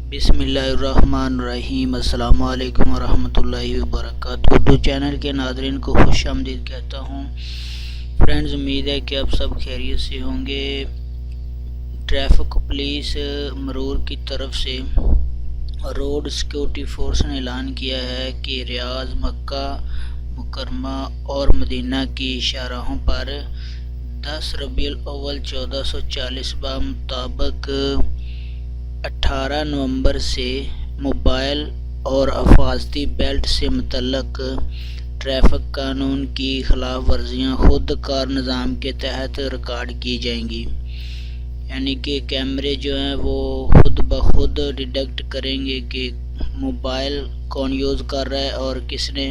بسم اللہ الرحمن الرحیم۔ السلام علیکم ورحمۃ اللہ وبرکاتہ۔ اردو چینل کے ناظرین کو خوش آمدید کہتا ہوں۔ فرینڈز، امید ہے کہ آپ سب خیریت سے ہوں گے۔ ٹریفک پولیس مرور کی طرف سے روڈ سیکورٹی فورس نے اعلان کیا ہے کہ ریاض، مکہ مکرمہ اور مدینہ کی شاہراہوں پر 10 ربیع الاول 1440 بمطابق 18 نومبر سے موبائل اور حفاظتی بیلٹ سے متعلق ٹریفک قانون کی خلاف ورزیاں خود کار نظام کے تحت ریکارڈ کی جائیں گی، یعنی کہ کیمرے جو ہیں وہ خود بخود ڈیٹیکٹ کریں گے کہ موبائل کون یوز کر رہا ہے اور کس نے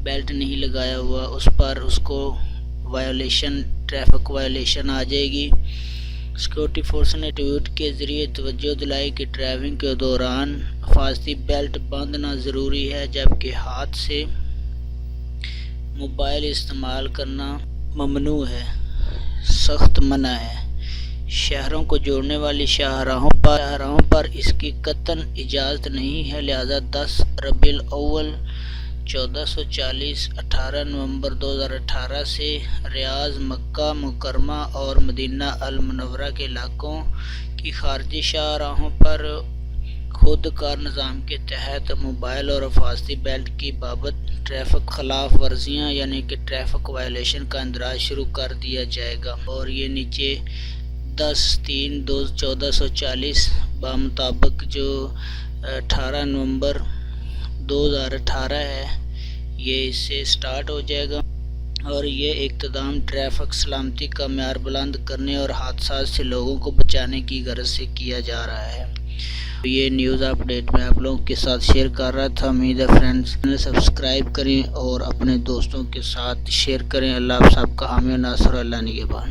بیلٹ نہیں لگایا ہوا، اس پر اس کو ٹریفک وائلیشن آ جائے گی۔ سیکورٹی فورس نے ٹویٹ کے ذریعے توجہ دلائی کہ ڈرائیونگ کے دوران حفاظتی بیلٹ باندھنا ضروری ہے، جبکہ ہاتھ سے موبائل استعمال کرنا ممنوع ہے، سخت منع ہے۔ شہروں کو جوڑنے والی شاہراہوں پر اس کی قطعاً اجازت نہیں ہے، لہذا 10 ربیع الاول 1440 18 نومبر 2018 سے ریاض، مکہ مکرمہ اور مدینہ المنورہ کے علاقوں کی خارجی شاہراہوں پر خود کار نظام کے تحت موبائل اور حفاظتی بیلٹ کی بابت ٹریفک خلاف ورزیاں یعنی کہ ٹریفک وائلیشن کا اندراج شروع کر دیا جائے گا، اور یہ نیچے 10/3/1440 بمطابق جو 18 نومبر 2018 ہے، یہ اس سے سٹارٹ ہو جائے گا، اور یہ اقتدام ٹریفک سلامتی کا معیار بلند کرنے اور حادثات سے لوگوں کو بچانے کی غرض سے کیا جا رہا ہے۔ یہ نیوز اپ ڈیٹ میں آپ لوگوں کے ساتھ شیئر کر رہا تھا۔ امید ہے فرینڈز چینل سبسکرائب کریں اور اپنے دوستوں کے ساتھ شیئر کریں۔ اللہ آپ سب کا حامی و ناصر، اللہ نگہبان۔